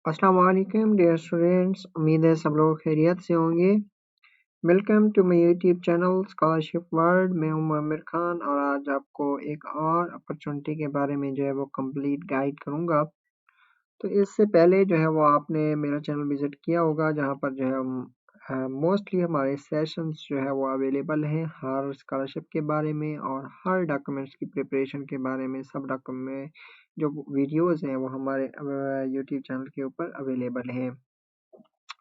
अस्सलाम वालेकुम dear students, उम्मीद है सब लोग खैरियत से होंगे। Welcome to my YouTube channel scholarship world. मैं हूं आमिर खान और आज आपको एक और अपॉर्चुनिटी के बारे में जो है वो कंप्लीट गाइड करूंगा। तो इससे पहले जो है वो आपने मेरा चैनल विजिट किया होगा, जहां पर जो है हम मोस्टली हमारे सेशंस जो है वो अवेलेबल हैं हर स्कॉलरशिप के बारे में और हर डॉक्यूमेंट्स की प्रिपरेशन के बारे में। सब डॉक्यूमेंट जो वीडियोस हैं वो हमारे यूट्यूब चैनल के ऊपर अवेलेबल हैं।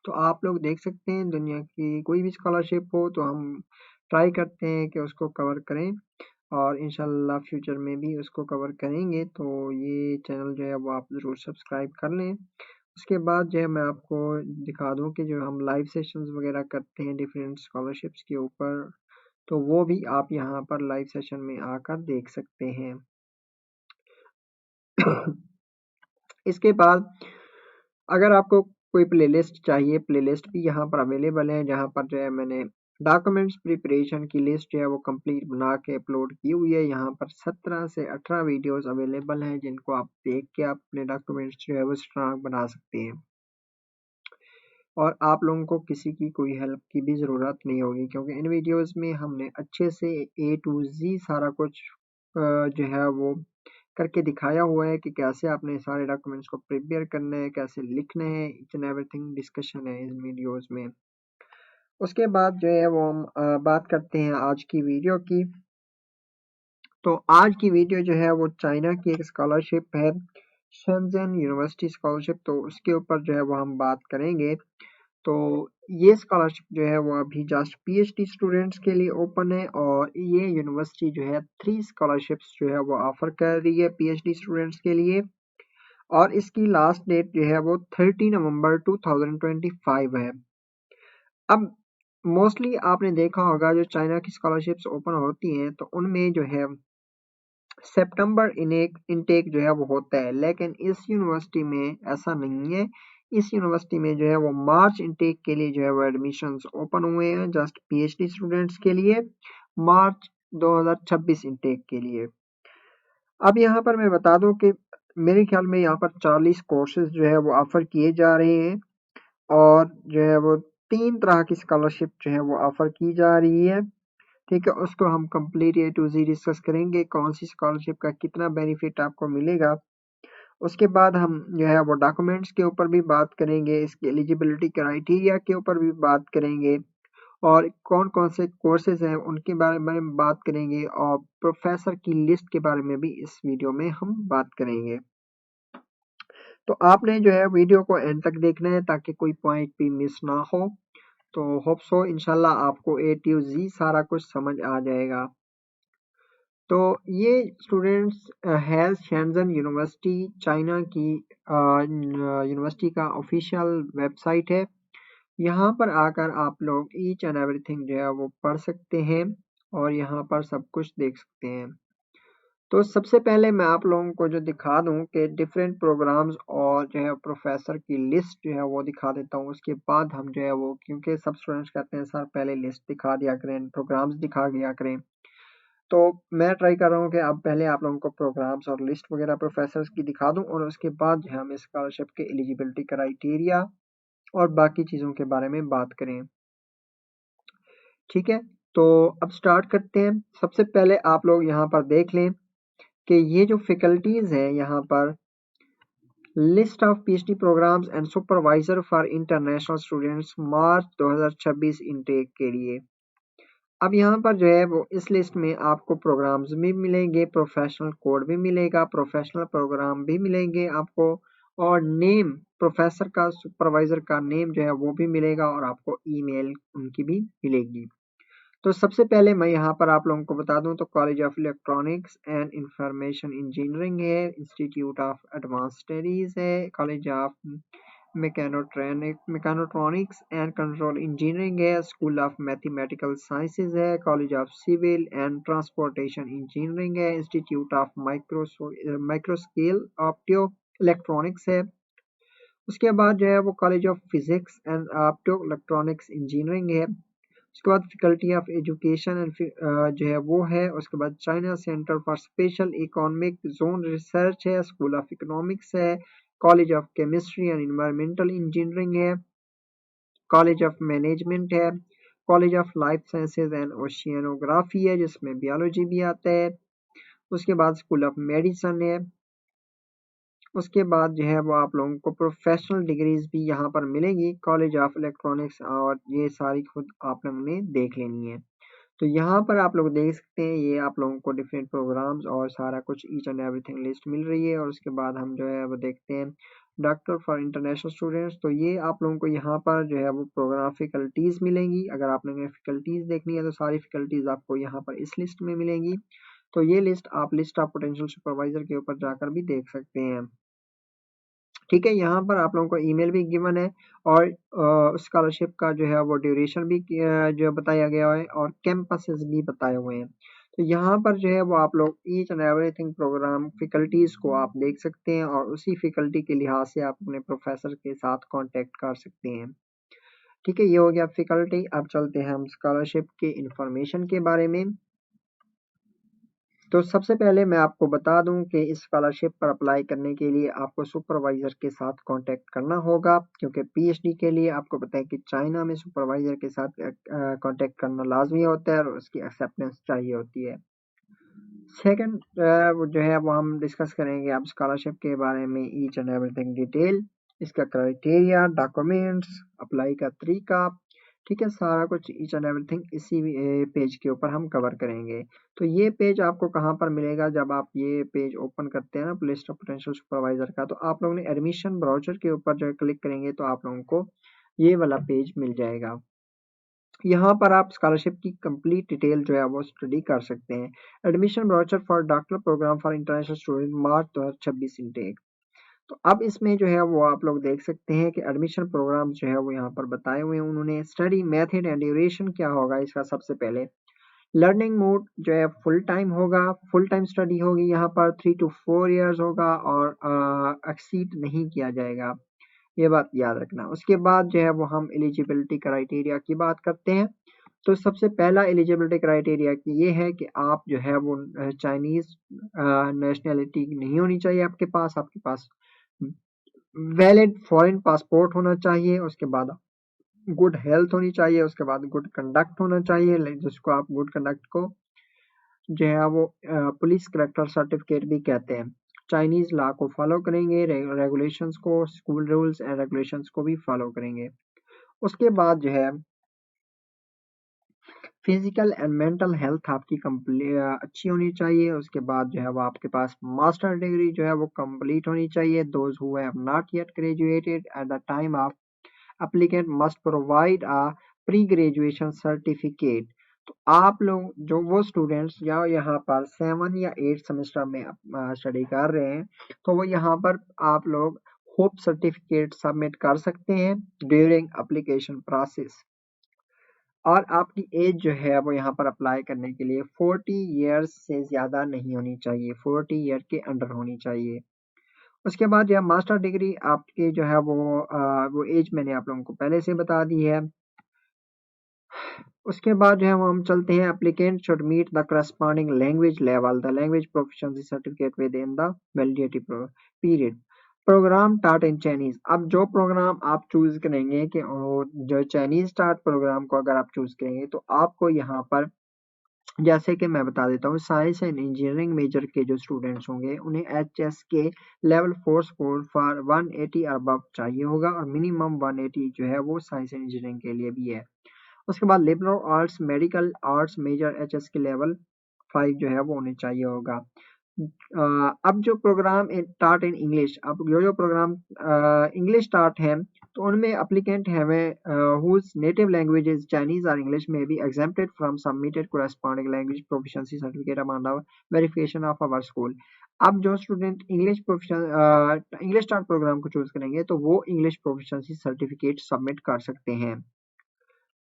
तो आप लोग देख सकते हैं, दुनिया की कोई भी स्कॉलरशिप हो तो हम ट्राई करते हैं कि उसको कवर करें और इंशाल्लाह फ्यूचर में भी उसको कवर करेंगे। तो ये चैनल जो है वो आप ज़रूर सब्सक्राइब कर लें। उसके बाद जो है मैं आपको दिखा दूं कि जो हम लाइव सेशंस वगैरह करते हैं डिफरेंट स्कॉलरशिप्स के ऊपर, तो वो भी आप यहाँ पर लाइव सेशन में आकर देख सकते हैं। इसके बाद अगर आपको कोई प्लेलिस्ट चाहिए, प्लेलिस्ट भी यहाँ पर अवेलेबल है, जहाँ पर जो है मैंने डॉक्यूमेंट्स प्रिपरेशन की लिस्ट जो है वो कंप्लीट बना के अपलोड की हुई है। यहाँ पर 17 से 18 वीडियोस अवेलेबल हैं, जिनको आप देख के आप अपने डॉक्यूमेंट्स जो है वो स्ट्रॉन्ग बना सकते हैं और आप लोगों को किसी की कोई हेल्प की भी ज़रूरत नहीं होगी, क्योंकि इन वीडियोस में हमने अच्छे से A to Z सारा कुछ जो है वो करके दिखाया हुआ है कि कैसे आपने सारे डॉक्यूमेंट्स को प्रिपेयर करना है, कैसे लिखना है, ईच एंड एवरीथिंग डिस्कशन है इन वीडियोस में। उसके बाद जो है वो हम बात करते हैं आज की वीडियो की। तो आज की वीडियो जो है वो चाइना की एक स्कॉलरशिप है, शेंजन यूनिवर्सिटी स्कॉलरशिप। तो उसके ऊपर जो है वो हम बात करेंगे। तो ये स्कॉलरशिप जो है वो अभी जस्ट पीएचडी स्टूडेंट्स के लिए ओपन है और ये यूनिवर्सिटी जो है 3 स्कॉलरशिप्स जो है वो ऑफर कर रही है पीएचडी स्टूडेंट्स के लिए और इसकी लास्ट डेट जो है वो 30 नवंबर 2025 है। अब मोस्टली आपने देखा होगा जो चाइना की स्कॉलरशिप्स ओपन होती हैं तो उनमें जो है सितंबर इनटेक जो है वो होता है, लेकिन इस यूनिवर्सिटी में ऐसा नहीं है। इस यूनिवर्सिटी में जो है वो मार्च इनटेक के लिए जो है वो एडमिशंस ओपन हुए हैं जस्ट पीएचडी स्टूडेंट्स के लिए, मार्च 2026 इनटेक के लिए। अब यहाँ पर मैं बता दूं कि मेरे ख्याल में यहाँ पर 40 कोर्सेज जो है वो ऑफर किए जा रहे हैं और जो है वो 3 तरह की स्कॉलरशिप जो है वो ऑफर की जा रही है। ठीक है, उसको हम complete A to Z discuss करेंगे, कौन सी स्कॉलरशिप का कितना बेनिफिट आपको मिलेगा। उसके बाद हम जो है वो डॉक्यूमेंट्स के ऊपर भी बात करेंगे, इसकी एलिजिबिलिटी क्राइटेरिया के ऊपर भी बात करेंगे और कौन कौन से कोर्सेज हैं उनके बारे में बात करेंगे और प्रोफेसर की लिस्ट के बारे में भी इस वीडियो में हम बात करेंगे। तो आपने जो है वीडियो को एंड तक देखना है ताकि कोई पॉइंट भी मिस ना हो। तो होप सो इंशाल्लाह आपको A to Z सारा कुछ समझ आ जाएगा। तो ये स्टूडेंट्स है शेंजन यूनिवर्सिटी, चाइना की यूनिवर्सिटी का ऑफिशियल वेबसाइट है। यहाँ पर आकर आप लोग ईच एंड एवरीथिंग जो है वो पढ़ सकते हैं और यहाँ पर सब कुछ देख सकते हैं। तो सबसे पहले मैं आप लोगों को जो दिखा दूं कि डिफरेंट प्रोग्राम्स और जो है प्रोफेसर की लिस्ट जो है वो दिखा देता हूँ। उसके बाद हम जो है वो, क्योंकि सब स्टूडेंट्स कहते हैं सर पहले लिस्ट दिखा दिया करें, प्रोग्राम्स दिखा दिया करें, तो मैं ट्राई कर रहा हूँ कि अब पहले आप लोगों को प्रोग्राम्स और लिस्ट वगैरह प्रोफेसर्स की दिखा दूं और उसके बाद जो है हम स्कॉलरशिप के एलिजिबिलिटी क्राइटेरिया और बाकी चीज़ों के बारे में बात करें। ठीक है, तो अब स्टार्ट करते हैं। सबसे पहले आप लोग यहाँ पर देख लें कि ये जो फैकल्टीज हैं यहाँ पर, list of PhD programs and supervisor for international students March 2026 intake के लिए। अब यहाँ पर जो है वो इस लिस्ट में आपको प्रोग्राम्स भी मिलेंगे, प्रोफेशनल कोड भी मिलेगा, प्रोफेशनल प्रोग्राम भी मिलेंगे आपको और नेम प्रोफेसर का, सुपरवाइजर का नेम जो है वो भी मिलेगा और आपको ईमेल उनकी भी मिलेगी। तो सबसे पहले मैं यहाँ पर आप लोगों को बता दूं तो college of electronics and information engineering है, इंस्टीट्यूट ऑफ एडवांस स्टडीज है, college of mechatronics and control engineering है, स्कूल ऑफ मैथमेटिकल साइंसेज है, college of civil and transportation engineering है, institute of microscale opto electronics है। उसके बाद जो है वो college of physics and opto electronics engineering है। उसके बाद फैकल्टी ऑफ एजुकेशन एंड जो है वो है। उसके बाद China centre for special economic zone research है, स्कूल ऑफ इकोनॉमिक्स है, college of chemistry and environmental engineering है, कॉलेज ऑफ मैनेजमेंट है, college of life sciences and oceanography है जिसमें बायोलॉजी भी आता है। उसके बाद स्कूल ऑफ मेडिसिन है। उसके बाद जो है वो आप लोगों को प्रोफेशनल डिग्रीज भी यहाँ पर मिलेगी, कॉलेज ऑफ इलेक्ट्रॉनिक्स, और ये सारी खुद आप लोगों ने देख लेनी है। तो यहाँ पर आप लोग देख सकते हैं ये आप लोगों को डिफरेंट प्रोग्राम्स और सारा कुछ ईच एंड एवरीथिंग लिस्ट मिल रही है। और उसके बाद हम जो है वो देखते हैं डॉक्टर फॉर इंटरनेशनल स्टूडेंट्स। तो ये आप लोगों को यहाँ पर जो है वो प्रोग्राम फैकल्टीज मिलेंगी। अगर आप लोगों ने फैकल्टीज देखनी है तो सारी फैकल्टीज आपको यहाँ पर इस लिस्ट में मिलेंगी। तो ये लिस्ट आप लिस्ट ऑफ पोटेंशियल सुपरवाइजर के ऊपर जाकर भी देख सकते हैं। ठीक है, यहाँ पर आप लोगों को ईमेल भी गिवन है और स्कॉलरशिप का जो है वो ड्यूरेशन भी जो बताया गया है और कैंपसेस भी बताए हुए हैं। तो यहाँ पर जो है वो आप लोग each and everything program faculties को आप देख सकते हैं और उसी फैकल्टी के लिहाज से आप अपने प्रोफेसर के साथ कांटेक्ट कर सकते हैं। ठीक है, ये हो गया फैकल्टी। अब चलते हैं हम स्कॉलरशिप के इंफॉर्मेशन के बारे में। तो सबसे पहले मैं आपको बता दूं कि इस स्कॉलरशिप पर अप्लाई करने के लिए आपको सुपरवाइजर के साथ कांटेक्ट करना होगा, क्योंकि पीएचडी के लिए आपको पता है कि चाइना में सुपरवाइजर के साथ कांटेक्ट करना लाजमी होता है और उसकी एक्सेप्टेंस चाहिए होती है। सेकंड जो है वो हम डिस्कस करेंगे अब स्कॉलरशिप के बारे में ईच एंड एवरीथिंग डिटेल, इसका क्राइटेरिया, डॉक्यूमेंट्स, अप्लाई का तरीका। ठीक है, सारा कुछ ईच एंड एवरीथिंग इसी पेज के ऊपर हम कवर करेंगे। तो ये पेज आपको कहाँ पर मिलेगा? जब आप ये पेज ओपन करते हैं ना लिस्ट ऑफ पोटेंशियल सुपरवाइजर का, तो आप लोगों ने एडमिशन ब्राउचर के ऊपर जो क्लिक करेंगे तो आप लोगों को ये वाला पेज मिल जाएगा। यहाँ पर आप स्कॉलरशिप की कंप्लीट डिटेल जो है वो स्टडी कर सकते हैं। Admission brochure for doctor program for international student March 2026 intake. तो अब इसमें जो है वो आप लोग देख सकते हैं कि एडमिशन प्रोग्राम जो है वो यहाँ पर बताए हुए हैं उन्होंने। स्टडी मेथड एंड ड्यूरेशन क्या होगा इसका? सबसे पहले लर्निंग मोड जो है फुल टाइम होगा, फुल टाइम स्टडी होगी यहाँ पर, 3 to 4 इयर्स होगा और एक्सीड नहीं किया जाएगा, ये बात याद रखना। उसके बाद जो है वो हम एलिजिबिलिटी क्राइटेरिया की बात करते हैं। तो सबसे पहला एलिजिबिलिटी क्राइटेरिया ये है कि आप जो है वो चाइनीज नेशनैलिटी नहीं होनी चाहिए आपके पास वैलिड फॉरेन पासपोर्ट होना चाहिए। उसके बाद गुड हेल्थ होनी चाहिए। उसके बाद गुड कंडक्ट होना चाहिए, जिसको आप गुड कंडक्ट को जो है वो पुलिस करेक्टर सर्टिफिकेट भी कहते हैं। चाइनीज लॉ को फॉलो करेंगे, रेगुलेशंस को, स्कूल रूल्स एंड रेगुलेशंस को भी फॉलो करेंगे। उसके बाद जो है फिजिकल एंड मेंटल हेल्थ आपकी अच्छी होनी चाहिए। उसके बाद जो है वो आपके पास मास्टर डिग्री जो है वो कंप्लीट होनी चाहिए। Those who have not yet graduated at the time of applicant must provide a pre graduation certificate. तो आप लोग जो वो स्टूडेंट्स या यहाँ पर 7 या 8 सेमेस्टर में स्टडी कर रहे हैं तो वो यहाँ पर आप लोग होप सर्टिफिकेट सबमिट कर सकते हैं ड्यूरिंग एप्लीकेशन प्रोसेस। और आपकी एज जो है वो यहाँ पर अप्लाई करने के लिए 40 ईयर्स से ज़्यादा नहीं होनी चाहिए, 40 ईयर के अंडर होनी चाहिए। उसके बाद यह मास्टर डिग्री आपके जो है वो एज मैंने आप लोगों को पहले से बता दी है। उसके बाद जो है वो हम चलते हैं applicant should meet the corresponding language level, the language proficiency certificate within the validity period. Program taught in Chinese. अब जो प्रोग्राम आप चूज करेंगे कि जो चाइनीज टाट प्रोग्राम को अगर आप चूज करेंगे तो आपको यहाँ पर जैसे कि मैं बता देता हूँ साइंस एंड इंजीनियरिंग मेजर के जो स्टूडेंट्स होंगे उन्हें एचएस के लेवल 4 स्कोर फॉर 180 अबव चाहिए होगा और मिनिमम 180 जो है वो साइंस एंड इंजीनियरिंग के लिए भी है। उसके बाद liberal arts medical arts major HS के लेवल 5 जो है वो होने चाहिए होगा। अब जो प्रोग्राम टाट इन इंग्लिश, अब जो प्रोग्राम इंग्लिश टाट है तो उनमें एप्लीकेंट है whose native language is Chinese or English may be exempted from submitted corresponding language proficiency certificate upon the verification of our school। अब जो स्टूडेंट इंग्लिश टाट प्रोग्राम को चूज करेंगे तो वो इंग्लिश प्रोफिशिएंसी सर्टिफिकेट सबमिट कर सकते हैं।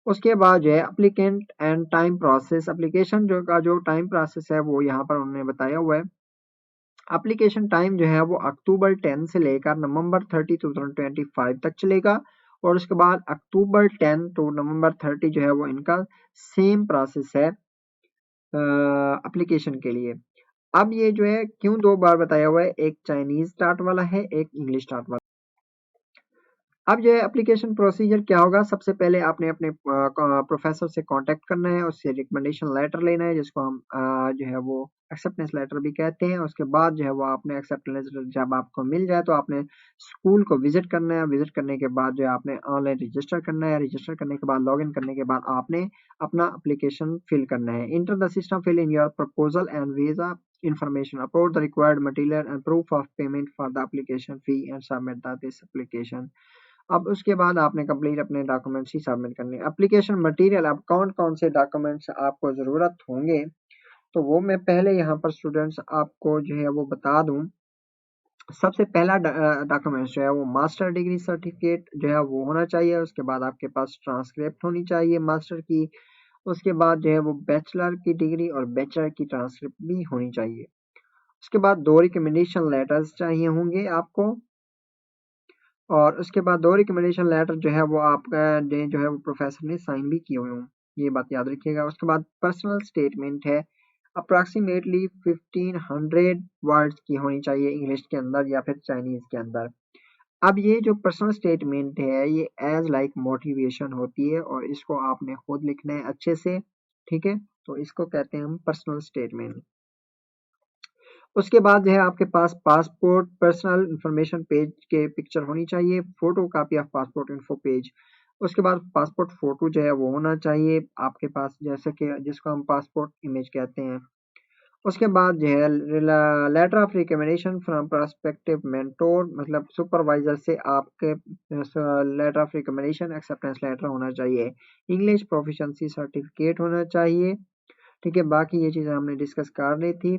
उसके बाद जो है applicant and time process, application जो टाइम प्रोसेस है वो यहाँ पर उन्होंने बताया हुआ है। एप्लीकेशन टाइम जो है वो अक्टूबर 10 से लेकर नवंबर 30 2025 तक चलेगा और उसके बाद अक्टूबर 10 टू नवंबर 30 जो है वो इनका सेम प्रोसेस है एप्लीकेशन के लिए। अब ये जो है क्यों 2 बार बताया हुआ है, एक चाइनीज स्टार्ट वाला है, एक इंग्लिश स्टार्ट वाला। अब जो है एप्लीकेशन प्रोसीजर क्या होगा, सबसे पहले आपने अपने प्रोफेसर से कांटेक्ट करना है, उससे रिकमेंडेशन लेटर लेना है, जिसको हम जो है वो एक्सेप्टेंस लेटर भी कहते हैं। उसके बाद जो है वो आपने एक्सेप्टेंस लेटर जब आपको मिल जाए तो आपने स्कूल को विजिट करना है। विजिट करने के बाद जो है आपने ऑनलाइन रजिस्टर करना है। रजिस्टर करने के बाद लॉगिन करने के बाद आपने अपना एप्लीकेशन फिल करना है। Enter the system, fill in your proposal and visa information, upload the required material and proof of payment for the application fee and submit this application। अब उसके बाद आपने कंप्लीट अपने डॉक्यूमेंट्स ही सबमिट करने। Application material, अब कौन कौन से डॉक्यूमेंट्स आपको ज़रूरत होंगे तो वो मैं पहले यहाँ पर स्टूडेंट्स आपको जो है वो बता दूं। सबसे पहला डॉक्यूमेंट जो है वो मास्टर डिग्री सर्टिफिकेट जो है वो होना चाहिए। उसके बाद आपके पास ट्रांसक्रिप्ट होनी चाहिए मास्टर की। उसके बाद जो है वो बैचलर की डिग्री और बैचलर की ट्रांसक्रिप्ट भी होनी चाहिए। उसके बाद 2 रिकमेंडेशन लेटर्स चाहिए होंगे आपको, और उसके बाद 2 रिकमेंडेशन लेटर जो है वो आपका जो है वो प्रोफेसर ने साइन भी किए हुए हों, ये बात याद रखिएगा। उसके बाद पर्सनल स्टेटमेंट है, अप्रॉक्सीमेटली 1500 वर्ड्स की होनी चाहिए इंग्लिश के अंदर या फिर चाइनीज के अंदर। अब ये जो पर्सनल स्टेटमेंट है ये एज लाइक मोटिवेशन होती है और इसको आपने खुद लिखना है अच्छे से, ठीक है। तो इसको कहते हैं हम पर्सनल स्टेटमेंट। उसके बाद जो है आपके पास पासपोर्ट पर्सनल इंफॉर्मेशन पेज के पिक्चर होनी चाहिए, photo copy of passport info page. उसके बाद पासपोर्ट फोटो जो है वो होना चाहिए आपके पास, जैसे कि जिसको हम पासपोर्ट इमेज कहते हैं। उसके बाद जो है letter of recommendation from prospective mentor, मतलब सुपरवाइजर से आपके letter of recommendation acceptance letter होना चाहिए। इंग्लिश प्रोफिशिएंसी सर्टिफिकेट होना चाहिए, ठीक है। बाकी ये चीज़ें हमने डिस्कस कर ली थी।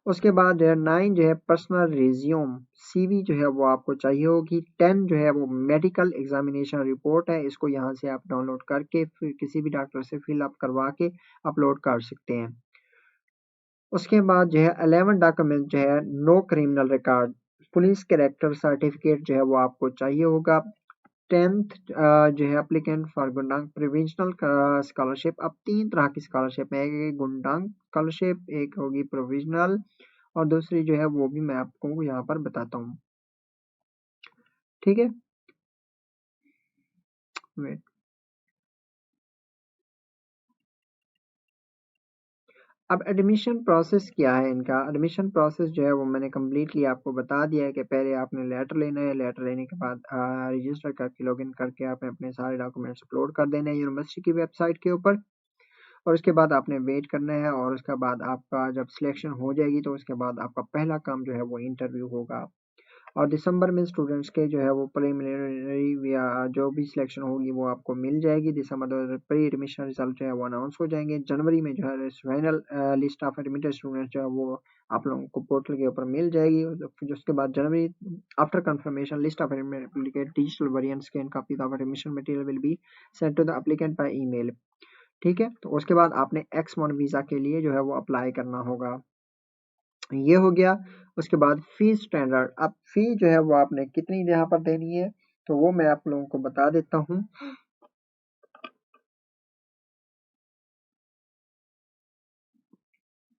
उसके बाद जो है 9 जो है पर्सनल रिज्यूम सीवी जो है वो आपको चाहिए होगी। 10 जो है वो मेडिकल एग्जामिनेशन रिपोर्ट है, इसको यहाँ से आप डाउनलोड करके फिर किसी भी डॉक्टर से फिल अप करवा के अपलोड कर सकते हैं। उसके बाद जो है 11 डॉक्यूमेंट जो है no criminal record, police character certificate जो है वो आपको चाहिए होगा। 10th जो है applicant for Guangdong provisional scholarship. अब 3 तरह की स्कॉलरशिप है, एक गुंडांग स्कॉलरशिप, एक होगी प्रोविजनल और दूसरी जो है वो भी मैं आपको यहाँ पर बताता हूँ, ठीक है। वेट, अब एडमिशन प्रोसेस क्या है इनका। एडमिशन प्रोसेस जो है वो मैंने कम्प्लीटली आपको बता दिया है कि पहले आपने लेटर लेना है, लेटर लेने के बाद रजिस्टर करके लॉगिन करके आपने अपने सारे डॉक्यूमेंट्स अपलोड कर देने हैं यूनिवर्सिटी की वेबसाइट के ऊपर, और उसके बाद आपने वेट करना है। और उसके बाद आपका जब सिलेक्शन हो जाएगी तो उसके बाद आपका पहला काम जो है वो इंटरव्यू होगा। और दिसंबर में स्टूडेंट्स के जो है वो प्रिलिमिनरी या जो भी सिलेक्शन होगी वो आपको मिल जाएगी। दिसंबर 2000 प्री एडमिशन रिजल्ट जो है वो अनाउंस हो जाएंगे। जनवरी में जो है final list of admitted students जो है वो आप लोगों को पोर्टल के ऊपर मिल जाएगी। फिर उसके बाद जनवरी after confirmation list of applicant digital variant scan copy of admission material will be sent to the applicant by email, ठीक है। तो उसके बाद आपने X1 वीज़ा के लिए जो है वो अप्लाई करना होगा, ये हो गया। उसके बाद फीस स्टैंडर्ड, अब फी जो है वो आपने कितनी यहाँ पर देनी है तो वो मैं आप लोगों को बता देता हूँ।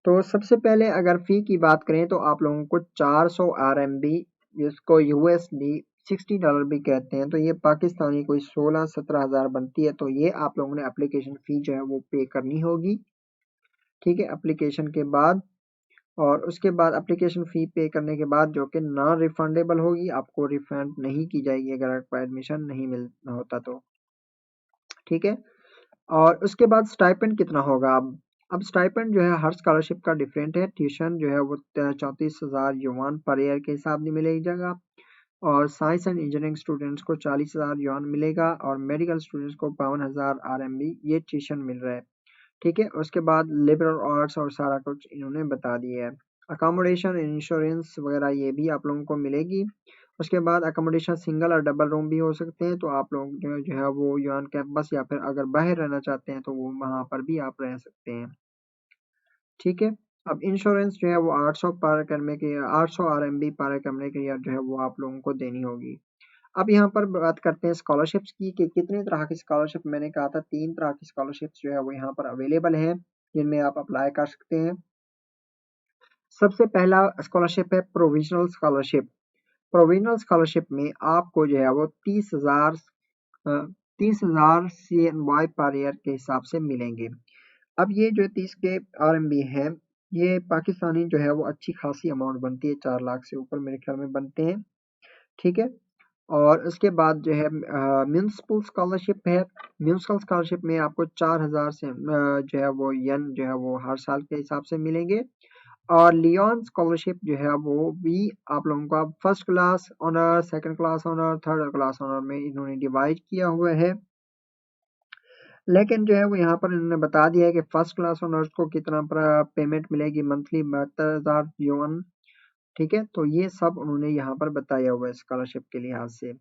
तो सबसे पहले अगर फी की बात करें तो आप लोगों को 400 RMB, जिसको USD $60 भी कहते हैं, तो ये पाकिस्तानी कोई 16-17 हज़ार बनती है। तो ये आप लोगों ने एप्लीकेशन फ़ी जो है वो पे करनी होगी, ठीक है, एप्लीकेशन के बाद। और उसके बाद एप्लीकेशन फ़ी पे करने के बाद जो कि नॉन रिफंडेबल होगी, आपको रिफंड नहीं की जाएगी अगर आपको एडमिशन नहीं मिल होता तो, ठीक है। और उसके बाद स्टाइपेंड कितना होगा। अब स्टाइपेंड जो है हर स्कॉलरशिप का डिफरेंट है। ट्यूशन जो है वो 34,000 युआन पर ईयर के हिसाब से मिलेगा, और साइंस एंड इंजीनियरिंग स्टूडेंट्स को 40,000 युआन मिलेगा, और मेडिकल स्टूडेंट्स को 52,000 RMB ये ट्यूशन मिल रहा है, ठीक है। उसके बाद लिबरल आर्ट्स और सारा कुछ इन्होंने बता दिया है। अकोमोडेशन इंश्योरेंस वगैरह ये भी आप लोगों को मिलेगी। उसके बाद अकोमोडेशन सिंगल और डबल रूम भी हो सकते हैं, तो आप लोग जो है वो यूएन कैंपस या फिर अगर बाहर रहना चाहते हैं तो वो वहाँ पर भी आप रह सकते हैं, ठीक है। अब इंश्योरेंस जो है वो 800 पर कमरे के 800 RMB पर कमरे के या जो है वो आप लोगों को देनी होगी। अब यहाँ पर बात करते हैं स्कॉलरशिप्स की कि कितने तरह की स्कॉलरशिप। मैंने कहा था 3 तरह की स्कॉलरशिप्स जो है वो यहाँ पर अवेलेबल हैं जिनमें आप अप्लाई कर सकते हैं। सबसे पहला स्कॉलरशिप है प्रोविजनल स्कॉलरशिप। प्रोविजनल स्कॉलरशिप में आपको जो है वो 30,000 CNY पर ईयर के हिसाब से मिलेंगे। अब ये जो 30 के RMB है, ये पाकिस्तानी जो है वो अच्छी खासी अमाउंट बनती है, 4 लाख से ऊपर मेरे ख्याल में बनते हैं, ठीक है। और उसके बाद जो है म्यूनसिपल स्कॉलरशिप है। म्यूनसिपल स्कॉलरशिप में आपको 4,000 से जो है वो यन जो है वो हर साल के हिसाब से मिलेंगे। और लियोन स्कॉलरशिप जो है वो भी आप लोगों का first class honour, second class honour, third class honour में इन्होंने डिवाइड किया हुआ है। लेकिन जो है वो यहाँ पर इन्होंने बता दिया है कि फर्स्ट क्लास ऑनर्स को कितना पेमेंट मिलेगी मंथली, 72,000 युआन, ठीक है। तो ये सब उन्होंने यहाँ पर बताया हुआ है स्कॉलरशिप के लिहाज से।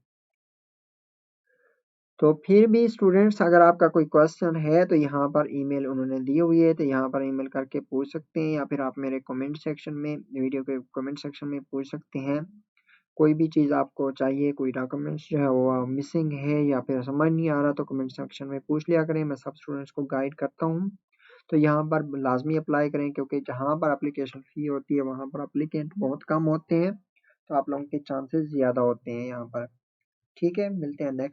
तो फिर भी स्टूडेंट्स अगर आपका कोई क्वेश्चन है तो यहाँ पर ईमेल उन्होंने दी हुई है, तो यहाँ पर ईमेल करके पूछ सकते हैं, या फिर आप मेरे कमेंट सेक्शन में, वीडियो के कमेंट सेक्शन में पूछ सकते हैं। कोई भी चीज़ आपको चाहिए, कोई डॉक्यूमेंट्स जो है वो मिसिंग है या फिर समझ नहीं आ रहा, तो कमेंट सेक्शन में पूछ लिया करें, मैं सब स्टूडेंट्स को गाइड करता हूँ। तो यहाँ पर लाजमी अप्लाई करें, क्योंकि जहाँ पर एप्लीकेशन फ़ी होती है वहाँ पर एप्लीकेंट बहुत कम होते हैं, तो आप लोगों के चांसेस ज़्यादा होते हैं यहाँ पर, ठीक है। मिलते हैं नेक्स्ट